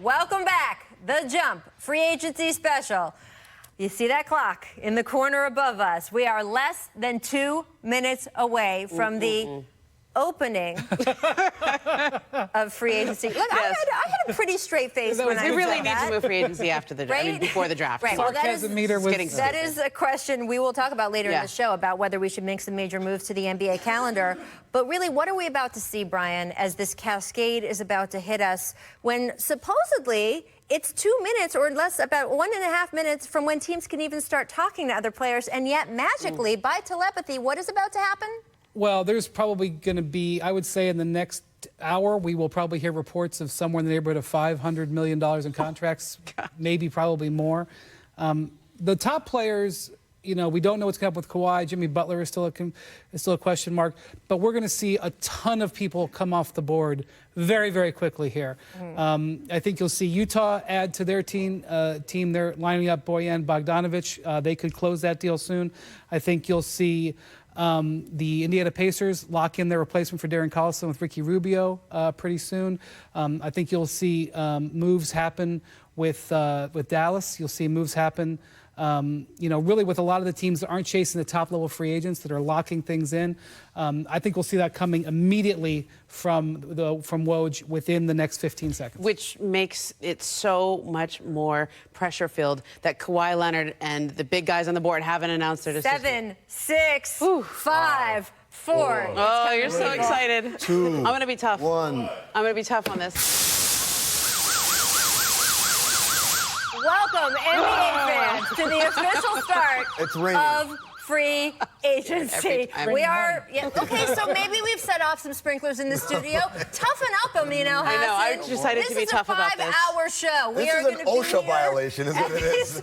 Welcome back. The Jump Free Agency Special. You see that clock in the corner above us. We are less than 2 minutes away from the opening of free agency. Look, Yes. I had a pretty straight face when I We said really need that. to move free agency after the draft. I mean, before the draft. Right. Well, that is a question we will talk about later in the show about whether we should make some major moves to the NBA calendar. But really, what are we about to see, Brian, as this cascade is about to hit us when supposedly it's 2 minutes or less, about 1.5 minutes from when teams can even start talking to other players, and yet magically, by telepathy, what is about to happen? Well, there's probably going to be, I would say in the next hour, we will probably hear reports of somewhere in the neighborhood of $500 million in contracts, maybe probably more. The top players, you know, we don't know what's going to happen with Kawhi. Jimmy Butler is still a question mark. But we're going to see a ton of people come off the board very, very quickly here. I think you'll see Utah add to their team. They're lining up Bojan Bogdanovic. They could close that deal soon. I think you'll see the Indiana Pacers lock in their replacement for Darren Collison with Ricky Rubio pretty soon. I think you'll see moves happen with Dallas. You'll see moves happen, you know, really with a lot of the teams that aren't chasing the top-level free agents that are locking things in. I think we'll see that coming immediately from Woj within the next 15 seconds. Which makes it so much more pressure-filled that Kawhi Leonard and the big guys on the board haven't announced their decision. 7, 6, 5, 4. Oh, you're so excited. 2. I'm going to be tough. 1. I'm going to be tough on this. Welcome, NBA fans, to the official start It's raining. of free agency. We are, okay, so maybe we've set off some sprinklers in the studio. Toughen up, Amino Hassan. I know, I decided to be tough about this. This is a 5-hour show. This is an OSHA violation, is what it is.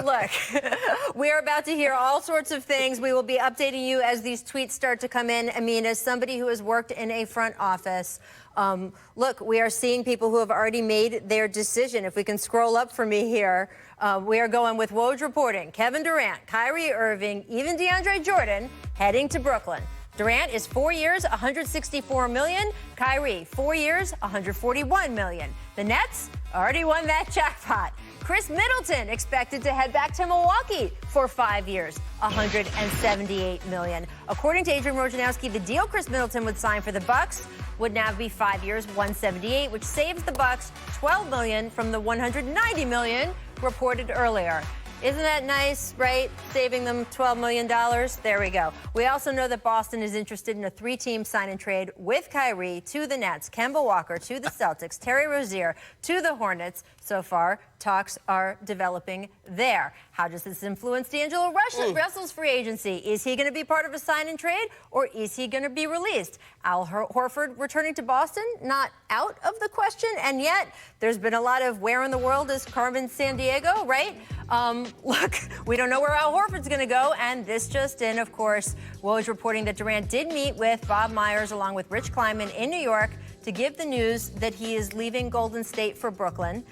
Look, we are about to hear all sorts of things. We will be updating you as these tweets start to come in. I mean, as somebody who has worked in a front office, look, we are seeing people who have already made their decision. If we can scroll up for me here, we are going with Woj reporting. Kevin Durant, Kyrie Irving, even DeAndre Jordan heading to Brooklyn. Durant is 4 years, $164 million. Kyrie, 4 years, $141 million. The Nets already won that jackpot. Chris Middleton expected to head back to Milwaukee for 5 years, $178 million. According to Adrian Wojnarowski, the deal Chris Middleton would sign for the Bucks would now be 5 years, $178, which saves the Bucks $12 million from the $190 million reported earlier. Isn't that nice, right? Saving them $12 million. There we go. We also know that Boston is interested in a 3-team sign and trade with Kyrie to the Nets, Kemba Walker to the Celtics, Terry Rozier to the Hornets. So far, talks are developing there. How does this influence D'Angelo Russell's free agency? Is he going to be part of a sign and trade, or is he going to be released? Al Horford returning to Boston, not out of the question, and yet there's been a lot of where in the world is Carmen Sandiego, right? Look, we don't know where Al Horford's going to go, and this just in, of course, Woj reporting that Durant did meet with Bob Myers along with Rich Kleiman in New York to give the news that he is leaving Golden State for Brooklyn.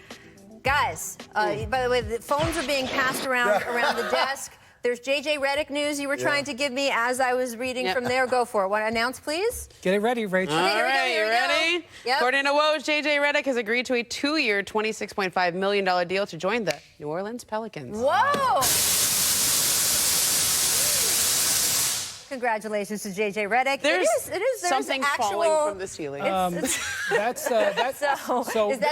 Guys, by the way, the phones are being passed around the desk. There's J.J. Redick news you were trying to give me as I was reading from there. Go for it. Want to announce, please? Get it ready, Rachel. All Okay, right, here you we go. ready? Yep. According to Woj, J.J. Redick has agreed to a 2-year, $26.5 million deal to join the New Orleans Pelicans. Whoa! Congratulations to J.J. Redick. It is. There's something falling from the ceiling. Is that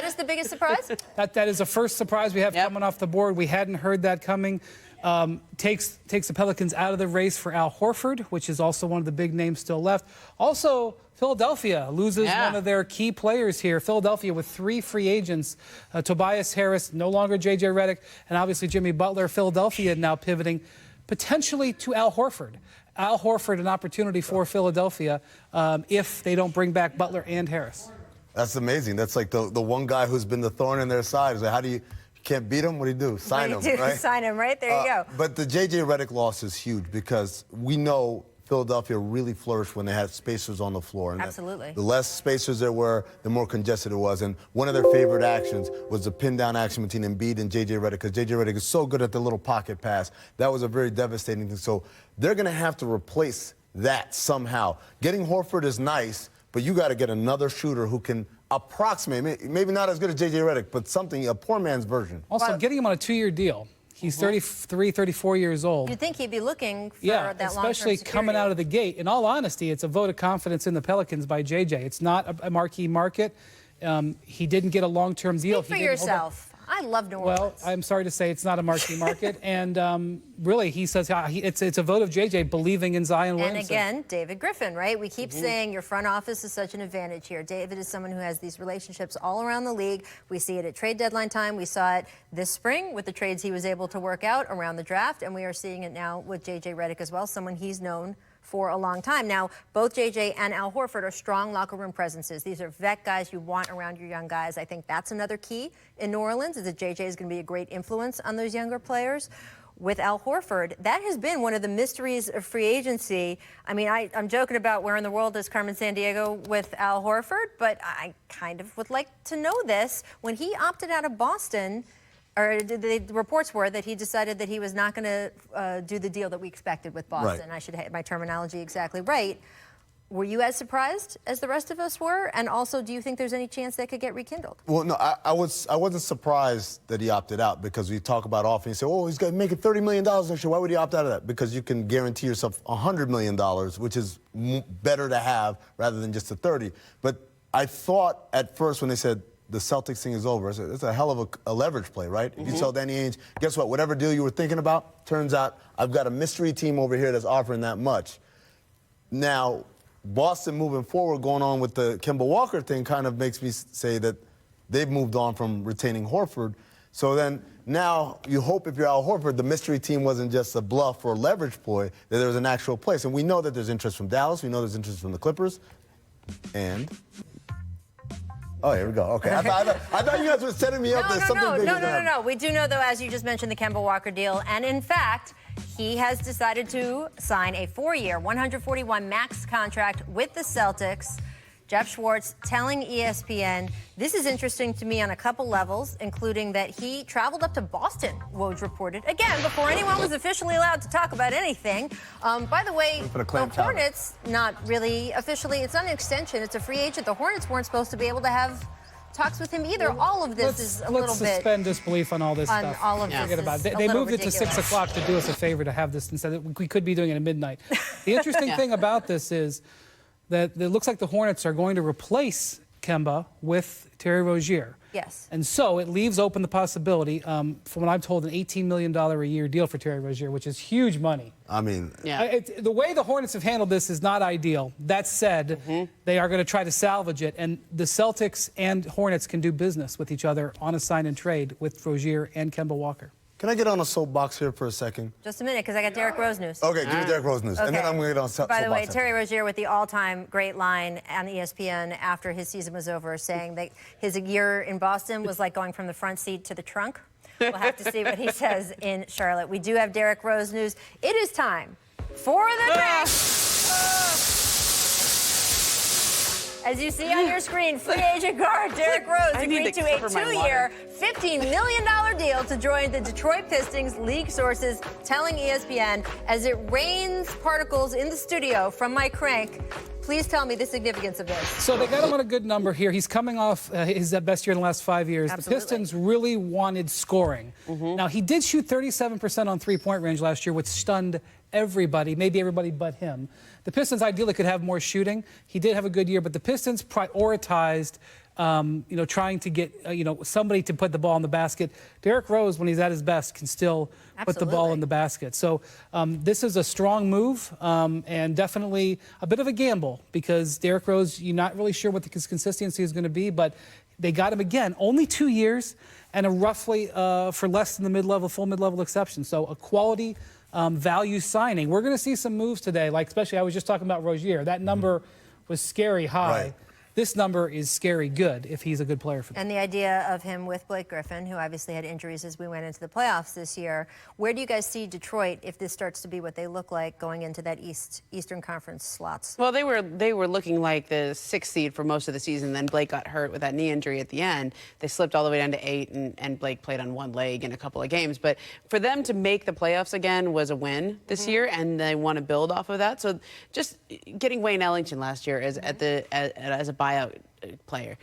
just the biggest surprise? That is the first surprise we have coming off the board. We hadn't heard that coming. Takes the Pelicans out of the race for Al Horford, which is also one of the big names still left. Also, Philadelphia loses one of their key players here. Philadelphia with 3 free agents. Tobias Harris, no longer J.J. Redick, and obviously Jimmy Butler. Philadelphia now pivoting potentially to Al Horford. Al Horford, an opportunity for Philadelphia if they don't bring back Butler and Harris. That's amazing. That's like the one guy who's been the thorn in their side. Is like, how do you can't beat him? What do you do? Sign him, right? Sign him, right? There you go. But the J.J. Redick loss is huge because we know Philadelphia really flourished when they had spacers on the floor. And absolutely. The less spacers there were, the more congested it was. And one of their favorite actions was the pin-down action between Embiid and J.J. Redick, because J.J. Redick is so good at the little pocket pass. That was a very devastating thing. So they're going to have to replace that somehow. Getting Horford is nice, but you got to get another shooter who can approximate, maybe not as good as J.J. Redick, but something, a poor man's version. Also, getting him on a 2-year deal. He's 33, 34 years old. You'd think he'd be looking for Yeah, that long-term especially coming out of the gate. In all honesty, it's a vote of confidence in the Pelicans by JJ. It's not a marquee market. He didn't get a long-term deal. Speak for yourself. I love New Orleans. Well, I'm sorry to say it's not a marquee market. And really, he says it's a vote of JJ believing in Zion Williamson. And again, David Griffin, right? We keep saying your front office is such an advantage here. David is someone who has these relationships all around the league. We see it at trade deadline time. We saw it this spring with the trades he was able to work out around the draft. And we are seeing it now with J.J. Redick as well, someone he's known for a long time. Now, both J.J. and Al Horford are strong locker room presences. These are vet guys you want around your young guys. I think that's another key in New Orleans, is that J.J. is going to be a great influence on those younger players. With Al Horford, that has been one of the mysteries of free agency. I mean, I'm joking about where in the world is Carmen Sandiego with Al Horford, but I kind of would like to know this. When he opted out of Boston, or the reports were that he decided that he was not going to do the deal that we expected with Boston. Right. I should have my terminology exactly right. Were you as surprised as the rest of us were? And also, do you think there's any chance that could get rekindled? Well, no, I wasn't surprised that he opted out, because we talk about often. You say, oh, he's going to make it $30 million next year. Why would he opt out of that? Because you can guarantee yourself $100 million, which is better to have rather than just the 30. But I thought at first when they said the Celtics thing is over, I said, it's a hell of a leverage play, right? If you tell Danny Ainge, guess what? Whatever deal you were thinking about, turns out I've got a mystery team over here that's offering that much. Now, Boston moving forward, going on with the Kemba Walker thing, kind of makes me say that they've moved on from retaining Horford. So then now you hope, if you're Al Horford, the mystery team wasn't just a bluff or a leverage ploy, that there was an actual place. And we know that there's interest from Dallas. We know there's interest from the Clippers. And... oh, here we go. Okay. I thought you guys were setting me up. No. We do know, though, as you just mentioned, the Kemba Walker deal. And in fact, he has decided to sign a 4-year, $141 max contract with the Celtics. Jeff Schwartz telling ESPN, this is interesting to me on a couple levels, including that he traveled up to Boston, Woj reported, again, before anyone was officially allowed to talk about anything. By the way, the Hornets, not really officially, it's not an extension, it's a free agent. The Hornets weren't supposed to be able to have talks with him either. All of this is a little bit... Let's suspend disbelief on all this stuff. All of this Forget about it. They moved it to 6 o'clock to do us a favor to have this instead. We could be doing it at midnight. The interesting thing about this is that it looks like the Hornets are going to replace Kemba with Terry Rozier. Yes. And so it leaves open the possibility, from what I'm told, an $18 million a year deal for Terry Rozier, which is huge money. I mean... yeah. The way the Hornets have handled this is not ideal. That said, they are going to try to salvage it. And the Celtics and Hornets can do business with each other on a sign and trade with Rozier and Kemba Walker. Can I get on a soapbox here for a second? Just a minute, because I got Derrick Rose news. Okay, give me Derrick Rose news. Okay. And then I'm going to get on soapbox. By the way, Terry Rozier with the all-time great line on ESPN after his season was over, saying that his year in Boston was like going from the front seat to the trunk. We'll have to see what he says in Charlotte. We do have Derrick Rose news. It is time for the draft. As you see on your screen, free agent guard Derrick Rose agreed to a 2-year, $15 million deal to join the Detroit Pistons, league sources telling ESPN, as it rains particles in the studio from my crank. Please tell me the significance of this. So they got him on a good number here. He's coming off his best year in the last 5 years. Absolutely. The Pistons really wanted scoring. Now, he did shoot 37% on three-point range last year, which stunned everybody, maybe everybody but him. The Pistons ideally could have more shooting. He did have a good year, but the Pistons prioritized trying to get somebody to put the ball in the basket. Derrick Rose, when he's at his best, can still put the ball in the basket. So this is a strong move and definitely a bit of a gamble, because Derrick Rose, you're not really sure what his consistency is going to be, but they got him again. Only 2 years and a roughly for less than the full mid-level exception. So a quality value signing. We're going to see some moves today, like especially I was just talking about Rozier. That number was scary high. Right. This number is scary good if he's a good player for them. And the idea of him with Blake Griffin, who obviously had injuries as we went into the playoffs this year. Where do you guys see Detroit if this starts to be what they look like going into that Eastern Conference slots? Well, they were looking like the 6th seed for most of the season. Then Blake got hurt with that knee injury at the end. They slipped all the way down to 8, and Blake played on one leg in a couple of games. But for them to make the playoffs again was a win this year, and they want to build off of that. So just getting Wayne Ellington last year as a buyout player,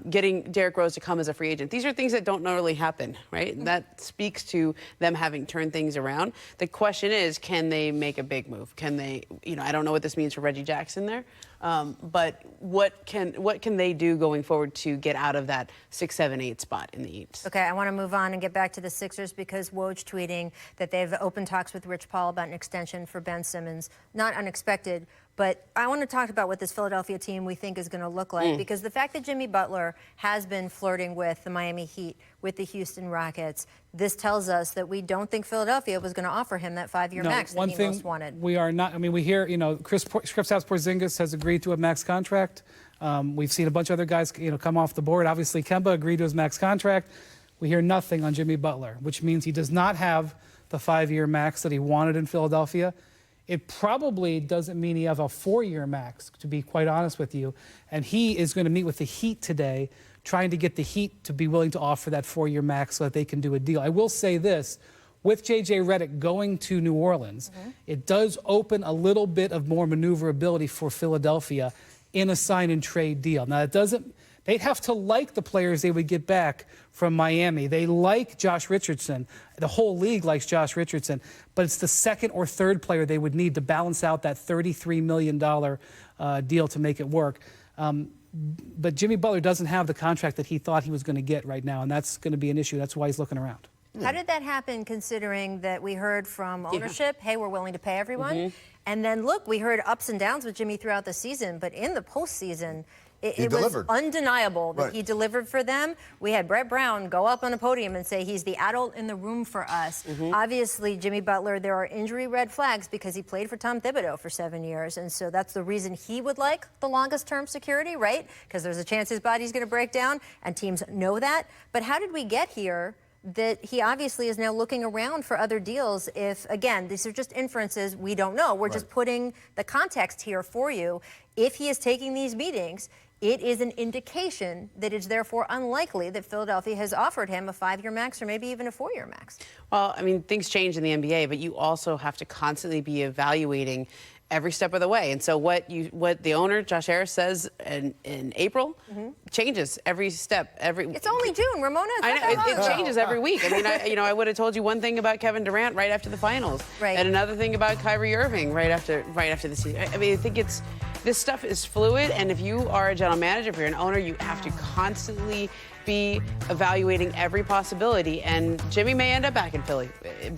getting Derrick Rose to come as a free agent. These are things that don't normally happen, right? And that speaks to them having turned things around. The question is, can they make a big move? Can they, I don't know what this means for Reggie Jackson there, but what can they do going forward to get out of that 6, 7, 8 spot in the East? Okay, I want to move on and get back to the Sixers because Woj tweeting that they've opened talks with Rich Paul about an extension for Ben Simmons. Not unexpected, but I want to talk about what this Philadelphia team we think is going to look like because the fact that Jimmy Butler has been flirting with the Miami Heat, with the Houston Rockets, this tells us that we don't think Philadelphia was going to offer him that 5-year max that he most wanted. We are not. I mean, we hear, Kristaps Porzingis has agreed to a max contract. We've seen a bunch of other guys, come off the board. Obviously, Kemba agreed to his max contract. We hear nothing on Jimmy Butler, which means he does not have the 5-year max that he wanted in Philadelphia. It probably doesn't mean he has a 4-year max, to be quite honest with you. And he is going to meet with the Heat today, trying to get the Heat to be willing to offer that 4-year max so that they can do a deal. I will say this. With J.J. Redick going to New Orleans, it does open a little bit of more maneuverability for Philadelphia in a sign-and-trade deal. Now, they'd have to like the players they would get back from Miami. They like Josh Richardson. The whole league likes Josh Richardson. But it's the second or third player they would need to balance out that $33 million deal to make it work. But Jimmy Butler doesn't have the contract that he thought he was going to get right now, and that's going to be an issue. That's why he's looking around. How did that happen, considering that we heard from ownership, hey, we're willing to pay everyone? And then, look, we heard ups and downs with Jimmy throughout the season, but in the postseason, it was undeniable that he delivered for them. We had Brett Brown go up on a podium and say he's the adult in the room for us. Obviously, Jimmy Butler, there are injury red flags because he played for Tom Thibodeau for 7 years. And so that's the reason he would like the longest term security, right? Because there's a chance his body's going to break down, and teams know that. But how did we get here that he obviously is now looking around for other deals if, again, these are just inferences, we don't know. We're just putting the context here for you. If he is taking these meetings, it is an indication that it's therefore unlikely that Philadelphia has offered him a 5-year max or maybe even a 4-year max. Well, I mean, things change in the NBA, but you also have to constantly be evaluating every step of the way. And so what the owner, Josh Harris, says in April changes every step. It's only June, Ramona. I know, it changes every week. I mean, I would have told you one thing about Kevin Durant right after the finals, and another thing about Kyrie Irving right after the season. I mean, I think this stuff is fluid, and if you are a general manager, if you're an owner, you have to constantly be evaluating every possibility. And Jimmy may end up back in Philly,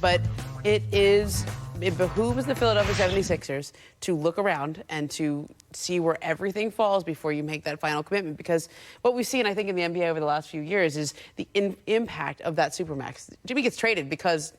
but it behooves the Philadelphia 76ers to look around and to see where everything falls before you make that final commitment. Because what we've seen, I think, in the NBA over the last few years is the impact of that supermax. Jimmy gets traded because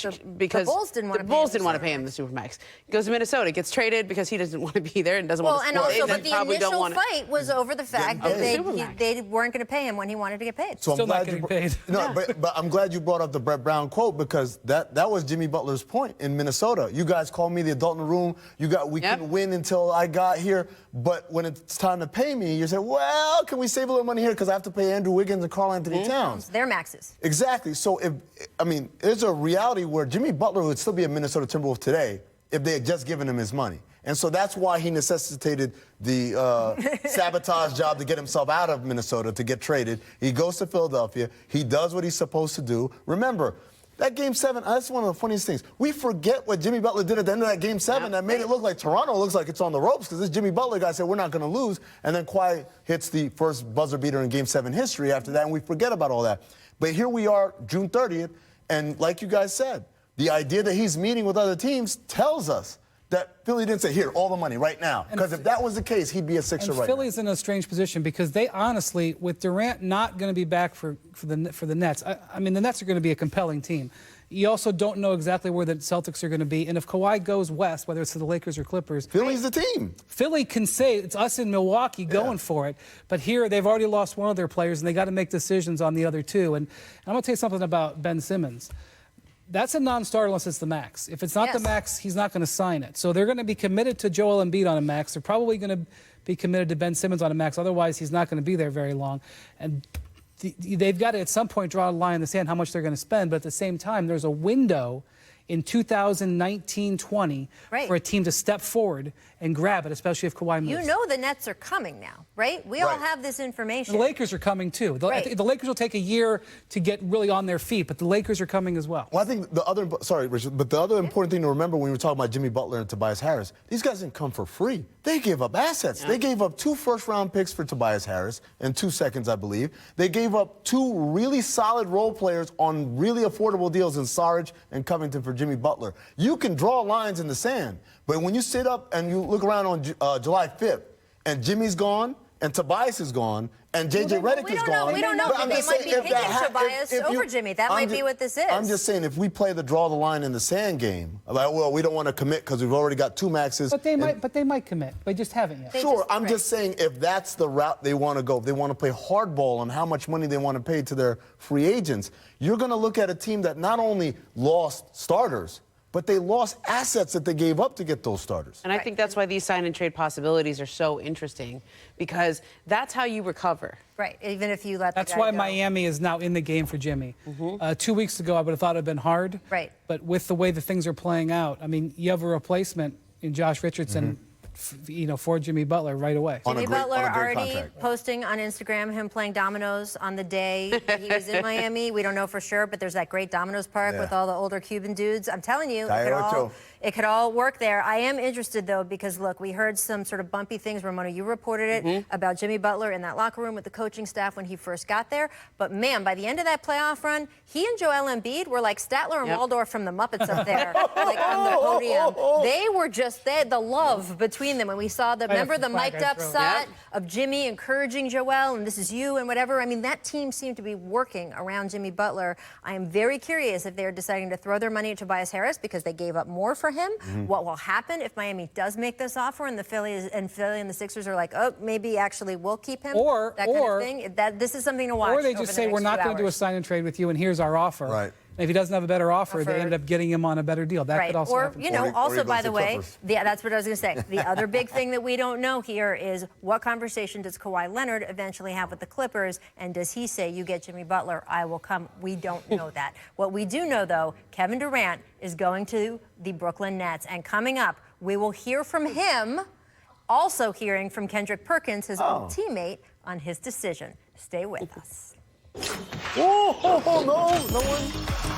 the Bulls didn't want to pay him the supermax. He goes to Minnesota, gets traded because he doesn't want to be there and doesn't want to. Well, and also, but the initial fight was over the fact that they weren't going to pay him when he wanted to get paid. So Still not getting paid. No, but I'm glad you brought up the Brett Brown quote because that was Jimmy Butler's point in Minnesota. You guys called me the adult in the room. We couldn't win until I got here. But when it's time to pay me, you say, well, can we save a little money here because I have to pay Andrew Wiggins and Karl Anthony Towns? Their maxes. Exactly. So there's a reality where Jimmy Butler would still be a Minnesota Timberwolf today if they had just given him his money. And so that's why he necessitated the sabotage job to get himself out of Minnesota, to get traded. He goes to Philadelphia. He does what he's supposed to do. Remember, that Game 7, that's one of the funniest things. We forget what Jimmy Butler did at the end of that Game 7 that made it look like Toronto looks like it's on the ropes because this Jimmy Butler guy said, we're not going to lose. And then Kawhi hits the first buzzer beater in Game 7 history after that, and we forget about all that. But here we are, June 30th, and like you guys said, the idea that he's meeting with other teams tells us that Philly didn't say, here, all the money right now. Because if that was the case, he'd be a Sixer right now. Philly's in a strange position because they honestly, with Durant not going to be back for the Nets, I mean, the Nets are going to be a compelling team. You also don't know exactly where the Celtics are going to be. And if Kawhi goes west, whether it's to the Lakers or Clippers. Philly's the team. Philly can say it's us in Milwaukee going for it. But here, they've already lost one of their players, and they got to make decisions on the other two. And I'm going to tell you something about Ben Simmons. That's a non-starter unless it's the max. If it's not the max, he's not going to sign it. So they're going to be committed to Joel Embiid on a max. They're probably going to be committed to Ben Simmons on a max. Otherwise, he's not going to be there very long. And they've got to, at some point, draw a line in the sand how much they're going to spend. But at the same time, there's a window in 2019-20 Right. for a team to step forward and grab it, especially if Kawhi moves. You know the Nets are coming now, right? We all Right. have this information. The Lakers are coming too. I Right. think the Lakers will take a year to get really on their feet, but the Lakers are coming as well. Well, I think the other, sorry, Richard, but the other important thing to remember when we were talking about Jimmy Butler and Tobias Harris, these guys didn't come for free. They gave up assets. They gave up 2 first-round picks for Tobias Harris and 2 seconds, I believe. They gave up 2 really solid role players on really affordable deals in Saric and Covington for Jimmy Butler. You can draw lines in the sand, but when you sit up and you look around on July 5th and Jimmy's gone and Tobias is gone and J.J. Redick we is don't know. gone. We don't know. But I'm They just might saying, be if that picking Tobias over Jimmy. That might be what this is. I'm just saying, if we play the draw the line in the sand game, like, well, we don't want to commit because we've already got 2 maxes. But they might commit. They just haven't yet. Sure, I'm just saying if that's the route they want to go, if they want to play hardball on how much money they want to pay to their free agents, you're going to look at a team that not only lost starters, but they lost assets that they gave up to get those starters. And I think that's why these sign and trade possibilities are so interesting, because that's how you recover. Right, even if you let the That's guy why go. Miami is now in the game for Jimmy. 2 weeks ago, I would have thought it had been hard. Right. But with the way the things are playing out, I mean, you have a replacement in Josh Richardson, for Jimmy Butler right away. On a Jimmy great- Butler on a great already contract. posting on Instagram him playing dominoes on the day that he was in Miami. We don't know for sure, but there's that great dominoes park Yeah. with all the older Cuban dudes. I'm telling you, Gallardo. it could all work there. I am interested, though, because, look, we heard some sort of bumpy things. Ramona, you reported it about Jimmy Butler in that locker room with the coaching staff when he first got there. But, man, by the end of that playoff run, he and Joel Embiid were like Statler and Yep. Waldorf from the Muppets up there, like on the podium. They were just there, the love between them. And we saw remember the flag mic'd I up threw. shot of Jimmy encouraging Joel, and this is you and whatever. I mean, that team seemed to be working around Jimmy Butler. I am very curious if they're deciding to throw their money at Tobias Harris because they gave up more for him. What will happen if Miami does make this offer and Philly and the Sixers are like, oh, maybe actually we'll keep him? Or- that kind of thing. This is something to watch. Or they over just the say, next we're not few going to do a hours. sign and trade with you, and here's our offer. Right. And if he doesn't have a better offer, they Offer. ended up getting him on a better deal. That Right. could also Or, happen. you Or know, he- or he also, goes by to the way, Clippers. that's what I was going to say. The other big thing that we don't know here is what conversation does Kawhi Leonard eventually have with the Clippers, and does he say, you get Jimmy Butler, I will come? We don't know that. What we do know, though, Kevin Durant is going to the Brooklyn Nets, and coming up, we will hear from him, also hearing from Kendrick Perkins, his old teammate, on his decision. Stay with us. Oh, no one.